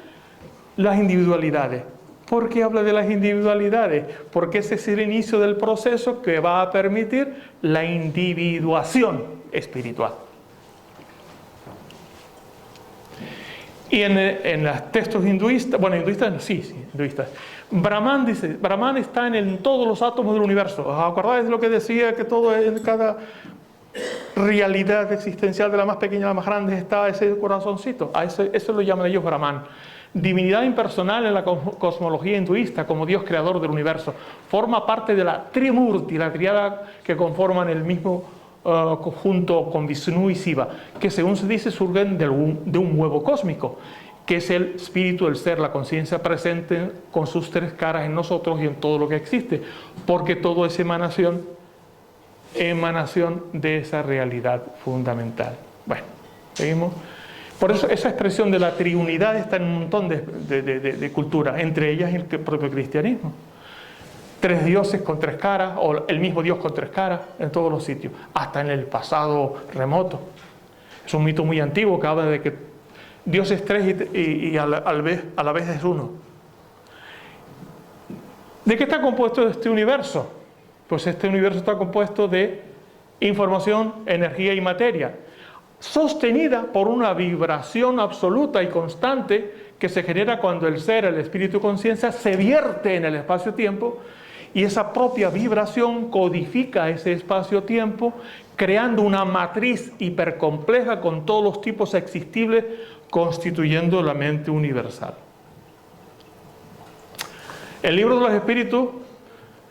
las individualidades. ¿Por qué habla de las individualidades? Porque ese es el inicio del proceso que va a permitir la individuación espiritual. Y en los textos hinduistas, hinduistas, Brahman dice, Brahman está en todos los átomos del universo. ¿Os acordáis de lo que decía? Que todo en cada realidad existencial, de la más pequeña a la más grande, está ese corazoncito. Eso lo llaman ellos Brahman. Divinidad impersonal en la cosmología hinduista, como Dios creador del universo. Forma parte de la Trimurti, la triada que conforman el mismo junto con Vishnu y Shiva, que según se dice surgen de un huevo cósmico, que es el espíritu, el ser, la conciencia presente con sus 3 caras en nosotros y en todo lo que existe, porque todo es emanación de esa realidad fundamental. Bueno, seguimos. Por eso esa expresión de la triunidad está en un montón de culturas, entre ellas el propio cristianismo. 3 dioses con 3 caras, o el mismo Dios con 3 caras, en todos los sitios, hasta en el pasado remoto. Es un mito muy antiguo que habla de que Dios es 3 y a la vez es uno. ¿De qué está compuesto este universo? Pues este universo está compuesto de información, energía y materia, sostenida por una vibración absoluta y constante que se genera cuando el ser, el espíritu conciencia, se vierte en el espacio-tiempo, y esa propia vibración codifica ese espacio-tiempo, creando una matriz hipercompleja con todos los tipos existibles, constituyendo la mente universal. El libro de los espíritus,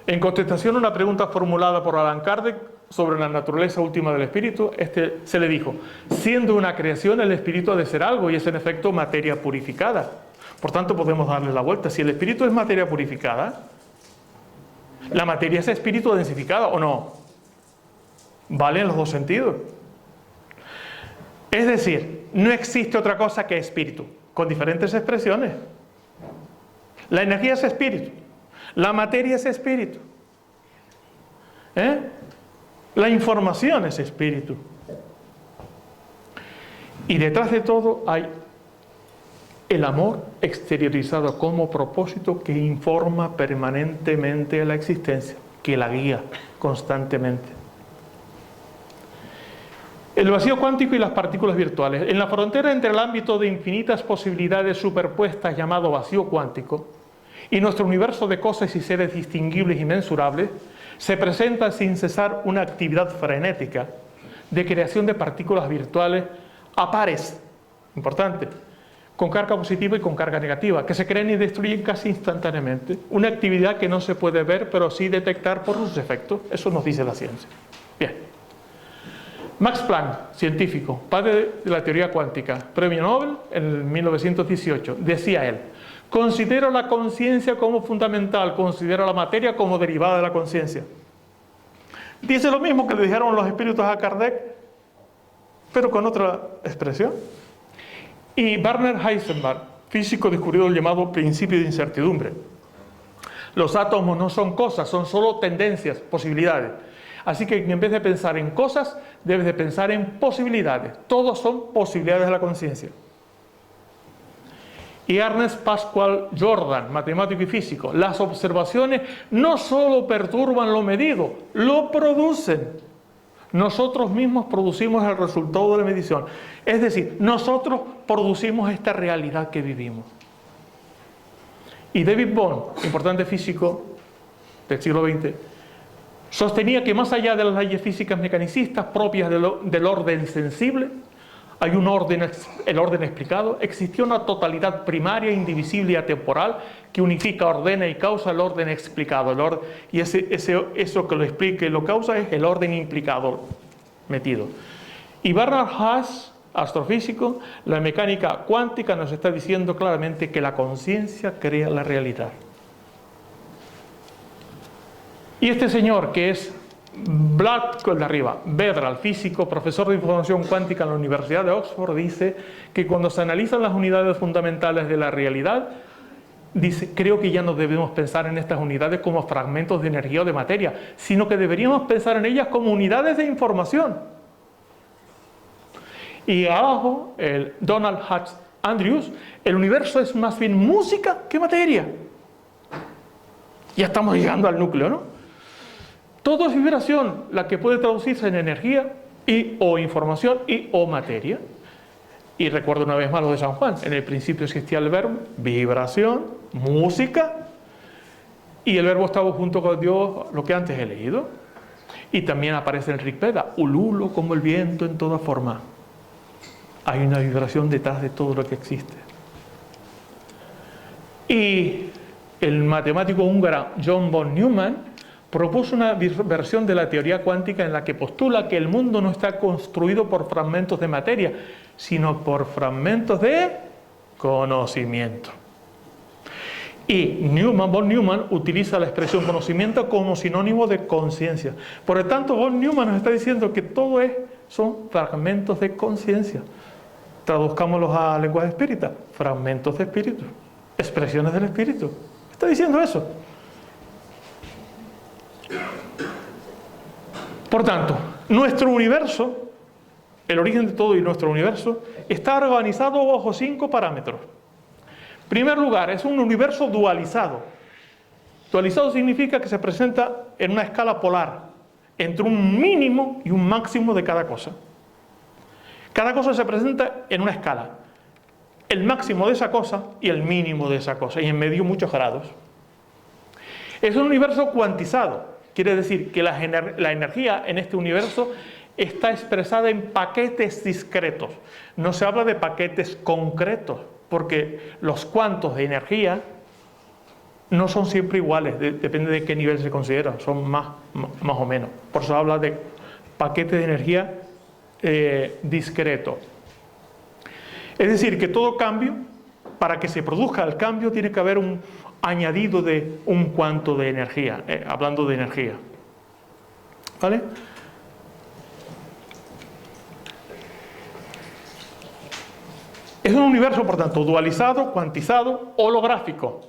en contestación a una pregunta formulada por Allan Kardec sobre la naturaleza última del espíritu, se le dijo: siendo una creación, el espíritu ha de ser algo, y es en efecto materia purificada. Por tanto, podemos darle la vuelta. Si el espíritu es materia purificada, ¿la materia es espíritu densificada o no? Vale en los 2 sentidos. Es decir, no existe otra cosa que espíritu, con diferentes expresiones. La energía es espíritu, la materia es espíritu, la información es espíritu. Y detrás de todo hay el amor exteriorizado como propósito que informa permanentemente a la existencia, que la guía constantemente. El vacío cuántico y las partículas virtuales. En la frontera entre el ámbito de infinitas posibilidades superpuestas llamado vacío cuántico y nuestro universo de cosas y seres distinguibles y mensurables, se presenta sin cesar una actividad frenética de creación de partículas virtuales a pares, importante, con carga positiva y con carga negativa, que se crean y destruyen casi instantáneamente. Una actividad que no se puede ver, pero sí detectar por sus efectos. Eso nos dice la ciencia. Bien. Max Planck, científico, padre de la teoría cuántica, premio Nobel en 1918, decía él: considero la conciencia como fundamental, considero la materia como derivada de la conciencia. Dice lo mismo que le dijeron los espíritus a Kardec, pero con otra expresión. Y Werner Heisenberg, físico, descubrió el llamado principio de incertidumbre. Los átomos no son cosas, son solo tendencias, posibilidades. Así que en vez de pensar en cosas, debes de pensar en posibilidades. Todos son posibilidades de la conciencia. Y Ernest Pascual Jordan, matemático y físico: las observaciones no solo perturban lo medido, lo producen. Nosotros mismos producimos el resultado de la medición. Es decir, nosotros producimos esta realidad que vivimos. Y David Bohm, importante físico del siglo XX, sostenía que más allá de las leyes físicas mecanicistas propias del orden sensible, hay un orden, el orden explicado, existía una totalidad primaria, indivisible y atemporal que unifica, ordena y causa el orden explicado. Y eso que lo explica y lo causa es el orden implicado, metido. Y Bernard Haas, astrofísico, la mecánica cuántica nos está diciendo claramente que la conciencia crea la realidad. Y este señor, que es Black con de arriba, Bedral, físico, profesor de información cuántica en la Universidad de Oxford, dice que cuando se analizan las unidades fundamentales de la realidad, dice: creo que ya no debemos pensar en estas unidades como fragmentos de energía o de materia, sino que deberíamos pensar en ellas como unidades de información. Y abajo, el Donald Hutch Andrews: el universo es más bien música que materia. Ya estamos llegando al núcleo, ¿no? Todo es vibración, la que puede traducirse en energía y o información y o materia. Y recuerdo una vez más lo de San Juan: en el principio existía el verbo, vibración, música, y el verbo estaba junto con Dios, lo que antes he leído. Y también aparece en el Rig Veda: ululo como el viento en toda forma. Hay una vibración detrás de todo lo que existe. Y el matemático húngaro John von Neumann propuso una versión de la teoría cuántica en la que postula que el mundo no está construido por fragmentos de materia, sino por fragmentos de conocimiento. Y von Neumann utiliza la expresión conocimiento como sinónimo de conciencia. Por lo tanto, von Neumann nos está diciendo que todo son fragmentos de conciencia. Traduzcámoslos a lenguaje espírita: fragmentos de espíritu, expresiones del espíritu. Está diciendo eso. Por tanto, nuestro universo, el origen de todo y nuestro universo, está organizado bajo 5 parámetros. En primer lugar, es un universo dualizado. Dualizado significa que se presenta en una escala polar, entre un mínimo y un máximo de cada cosa. Cada cosa se presenta en una escala: el máximo de esa cosa y el mínimo de esa cosa, y en medio muchos grados. Es un universo cuantizado. Quiere decir que la energía en este universo está expresada en paquetes discretos. No se habla de paquetes concretos, porque los cuantos de energía no son siempre iguales, depende de qué nivel se considera, son más o menos. Por eso habla de paquetes de energía discreto. Es decir, que todo cambio, para que se produzca el cambio, tiene que haber un añadido de un cuanto de energía, hablando de energía. ¿Vale? Es un universo, por tanto, dualizado, cuantizado, holográfico,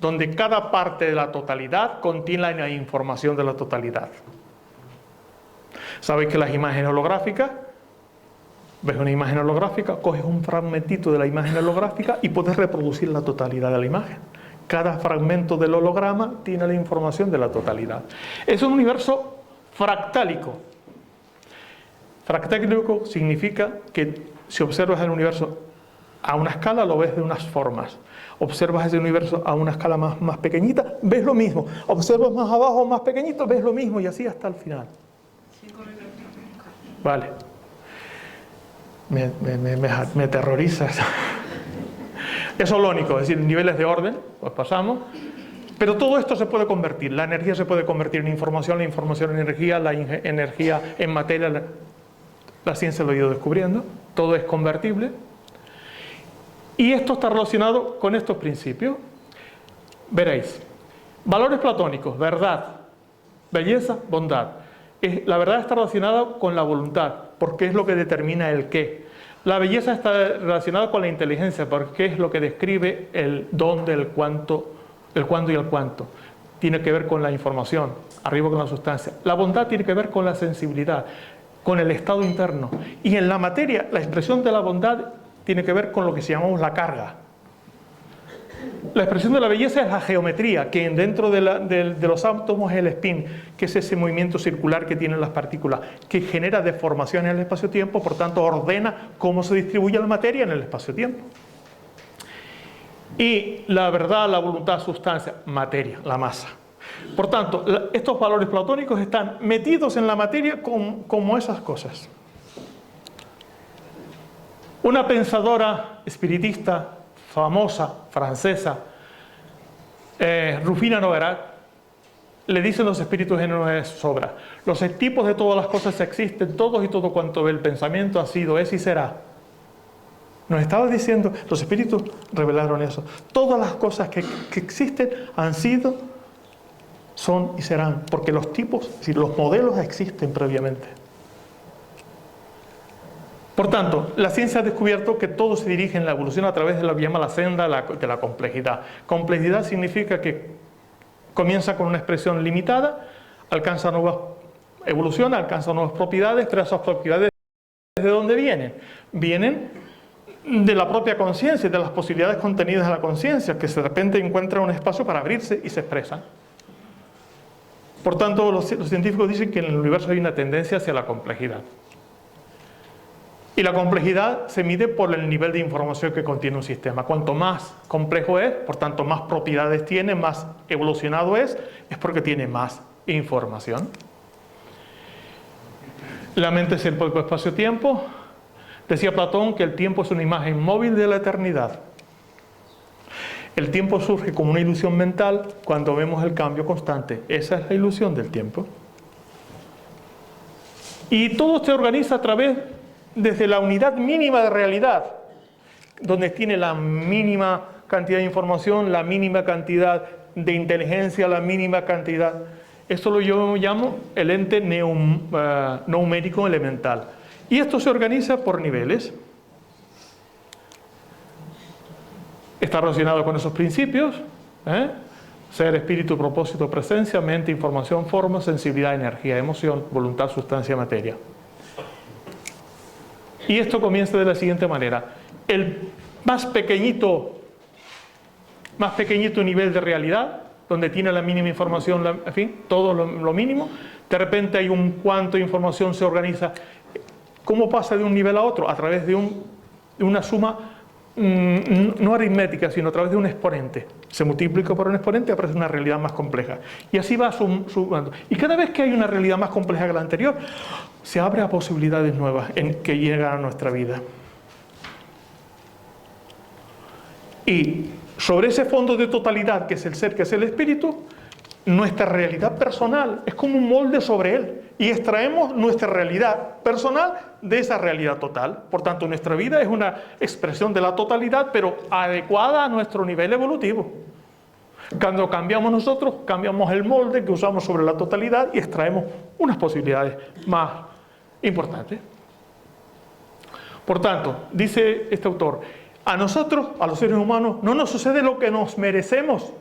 donde cada parte de la totalidad contiene la información de la totalidad. ¿Sabéis que las imágenes holográficas, ves una imagen holográfica, coges un fragmentito de la imagen holográfica y puedes reproducir la totalidad de la imagen? Cada fragmento del holograma tiene la información de la totalidad. Es un universo fractálico. Fractálico significa que si observas el universo a una escala, lo ves de unas formas. Observas ese universo a una escala más pequeñita, ves lo mismo. Observas más abajo, más pequeñito, ves lo mismo, y así hasta el final. Vale. Me aterroriza eso. Eso es lo único, es decir, niveles de orden, pues pasamos. Pero todo esto se puede convertir. La energía se puede convertir en información, la información en energía, la energía en materia. La ciencia lo ha ido descubriendo. Todo es convertible. Y esto está relacionado con estos principios. Veréis. Valores platónicos, verdad, belleza, bondad. La verdad está relacionada con la voluntad, porque es lo que determina el qué. La belleza está relacionada con la inteligencia, porque es lo que describe el dónde, el cuándo y el cuánto. Tiene que ver con la información, arriba con la sustancia. La bondad tiene que ver con la sensibilidad, con el estado interno. Y en la materia, la expresión de la bondad tiene que ver con lo que se llamamos la carga. La expresión de la belleza es la geometría, que dentro de los átomos es el spin, que es ese movimiento circular que tienen las partículas, que genera deformación en el espacio-tiempo, por tanto ordena cómo se distribuye la materia en el espacio-tiempo. Y la verdad, la voluntad, sustancia, materia, la masa. Por tanto, estos valores platónicos están metidos en la materia como esas cosas. Una pensadora espiritista famosa, francesa, Rufina Novarac, le dicen los espíritus en una sobra: los tipos de todas las cosas existen, todos y todo cuanto ve el pensamiento ha sido, es y será. Nos estaba diciendo, los espíritus revelaron eso. Todas las cosas que existen han sido, son y serán, porque los tipos, es decir, los modelos existen previamente. Por tanto, la ciencia ha descubierto que todo se dirige en la evolución a través de lo que llama la senda de la complejidad. Complejidad significa que comienza con una expresión limitada, alcanza nuevas evoluciones, alcanza nuevas propiedades, pero esas propiedades, ¿de dónde vienen? Vienen de la propia conciencia, de las posibilidades contenidas en la conciencia, que de repente encuentra un espacio para abrirse y se expresan. Por tanto, los científicos dicen que en el universo hay una tendencia hacia la complejidad. Y la complejidad se mide por el nivel de información que contiene un sistema. Cuanto más complejo es, por tanto más propiedades tiene, más evolucionado es porque tiene más información. La mente es el propio espacio-tiempo. Decía Platón que el tiempo es una imagen móvil de la eternidad. El tiempo surge como una ilusión mental cuando vemos el cambio constante. Esa es la ilusión del tiempo. Y todo se organiza a través desde la unidad mínima de realidad, donde tiene la mínima cantidad de información, la mínima cantidad de inteligencia, la mínima cantidad. Esto lo yo llamo el ente numérico elemental. Y esto se organiza por niveles. Está relacionado con esos principios, ser, espíritu, propósito, presencia, mente, información, forma, sensibilidad, energía, emoción, voluntad, sustancia, materia. Y esto comienza de la siguiente manera: el más pequeñito nivel de realidad, donde tiene la mínima información, en fin, todo lo mínimo. De repente hay un cuánto de información se organiza. ¿Cómo pasa de un nivel a otro? A través de una suma no aritmética, sino a través de un exponente. Se multiplica por un exponente y aparece una realidad más compleja. Y así va sumando. Y cada vez que hay una realidad más compleja que la anterior, se abre a posibilidades nuevas que llegan a nuestra vida. Y sobre ese fondo de totalidad, que es el ser, que es el espíritu, nuestra realidad personal es como un molde sobre él. Y extraemos nuestra realidad personal de esa realidad total. Por tanto, nuestra vida es una expresión de la totalidad, pero adecuada a nuestro nivel evolutivo. Cuando cambiamos nosotros, cambiamos el molde que usamos sobre la totalidad y extraemos unas posibilidades más importantes. Por tanto, dice este autor, a nosotros, a los seres humanos, no nos sucede lo que nos merecemos.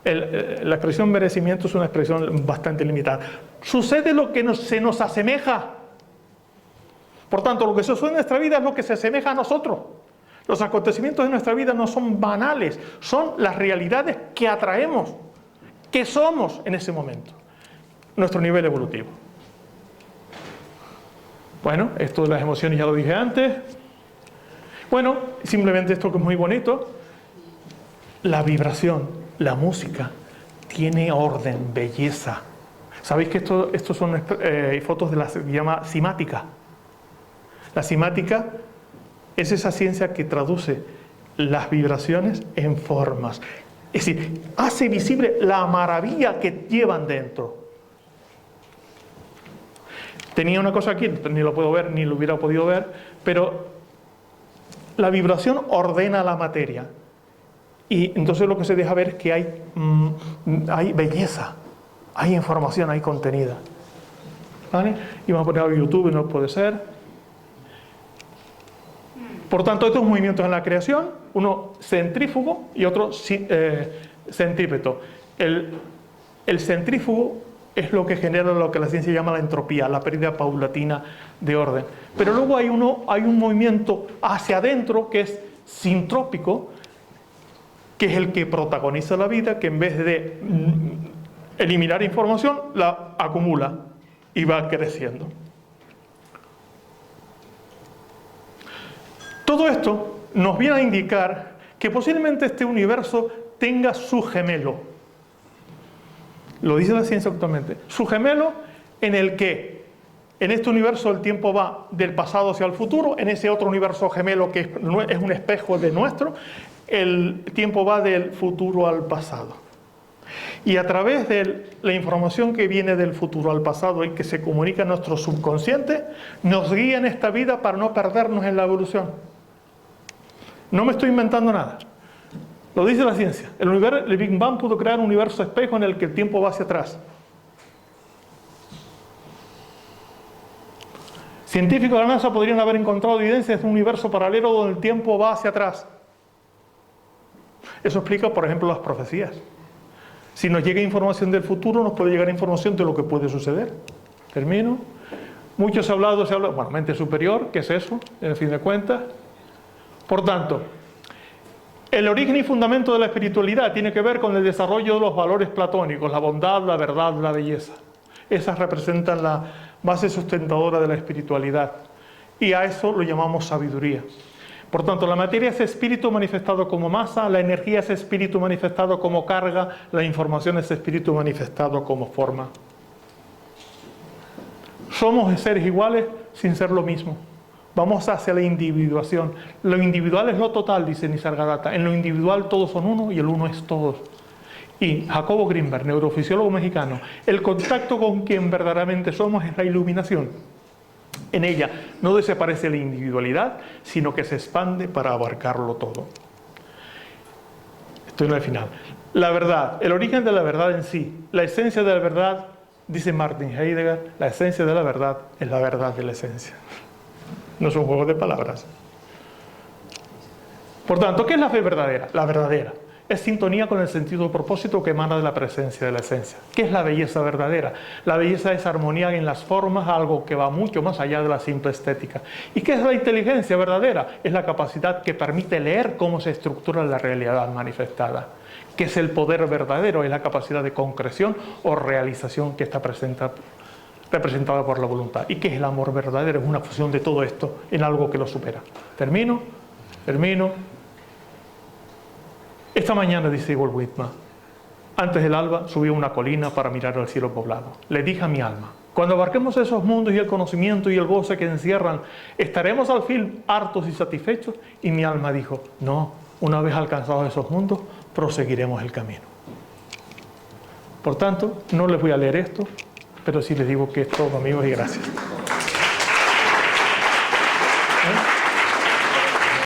La expresión merecimiento es una expresión bastante limitada. Sucede lo que se nos asemeja. Por tanto, lo que sucede en nuestra vida es lo que se asemeja a nosotros. Los acontecimientos de nuestra vida no son banales, son las realidades que atraemos, que somos en ese momento, nuestro nivel evolutivo. Bueno, esto de las emociones ya lo dije antes. Bueno, simplemente esto que es muy bonito. La vibración, la música, tiene orden, belleza. ¿Sabéis que estos son fotos de la se llama cimática? La cimática es esa ciencia que traduce las vibraciones en formas. Es decir, hace visible la maravilla que llevan dentro. Tenía una cosa aquí, ni lo puedo ver, ni lo hubiera podido ver, pero la vibración ordena la materia. Y entonces lo que se deja ver es que hay belleza, hay información, hay contenida. ¿Vale? Y vamos a poner a YouTube, no puede ser. Por tanto, estos movimientos en la creación, uno centrífugo y otro centrípeto. El centrífugo es lo que genera lo que la ciencia llama la entropía, la pérdida paulatina de orden. Pero luego hay un movimiento hacia adentro que es sintrópico, que es el que protagoniza la vida, que en vez de eliminar información, la acumula y va creciendo. Todo esto nos viene a indicar que posiblemente este universo tenga su gemelo. Lo dice la ciencia actualmente. Su gemelo en el que en este universo el tiempo va del pasado hacia el futuro, en ese otro universo gemelo que es un espejo de nuestro, el tiempo va del futuro al pasado. Y a través de la información que viene del futuro al pasado y que se comunica a nuestro subconsciente, nos guía en esta vida para no perdernos en la evolución. No me estoy inventando nada. Lo dice la ciencia. El Big Bang pudo crear un universo espejo en el que el tiempo va hacia atrás. Científicos de la NASA podrían haber encontrado evidencias de un universo paralelo donde el tiempo va hacia atrás. Eso explica, por ejemplo, las profecías. Si nos llega información del futuro, nos puede llegar información de lo que puede suceder. Termino. Mucho se ha hablado, bueno, mente superior, ¿qué es eso? En fin de cuentas. Por tanto, el origen y fundamento de la espiritualidad tiene que ver con el desarrollo de los valores platónicos, la bondad, la verdad, la belleza. Esas representan la base sustentadora de la espiritualidad. Y a eso lo llamamos sabiduría. Por tanto, la materia es espíritu manifestado como masa, la energía es espíritu manifestado como carga, la información es espíritu manifestado como forma. Somos seres iguales sin ser lo mismo. Vamos hacia la individuación. Lo individual es lo total, dice Nisargadatta. En lo individual todos son uno y el uno es todos. Y Jacobo Grinberg, neurofisiólogo mexicano, el contacto con quien verdaderamente somos es la iluminación. En ella no desaparece la individualidad, sino que se expande para abarcarlo todo. Estoy en el final. La verdad, el origen de la verdad en sí, la esencia de la verdad, dice Martin Heidegger, la esencia de la verdad es la verdad de la esencia. No es un juego de palabras. Por tanto, ¿qué es la fe verdadera? La verdadera es sintonía con el sentido de propósito que emana de la presencia de la esencia. ¿Qué es la belleza verdadera? La belleza es armonía en las formas, algo que va mucho más allá de la simple estética. ¿Y qué es la inteligencia verdadera? Es la capacidad que permite leer cómo se estructura la realidad manifestada. ¿Qué es el poder verdadero? Es la capacidad de concreción o realización que está representada por la voluntad. ¿Y qué es el amor verdadero? Es una fusión de todo esto en algo que lo supera. Termino. Esta mañana, dice Walt Whitman, antes del alba subí a una colina para mirar al cielo poblado. Le dije a mi alma, cuando abarquemos esos mundos y el conocimiento y el goce que encierran, ¿estaremos al fin hartos y satisfechos? Y mi alma dijo, no, una vez alcanzados esos mundos, proseguiremos el camino. Por tanto, no les voy a leer esto, pero sí les digo que es todo, amigos, y gracias.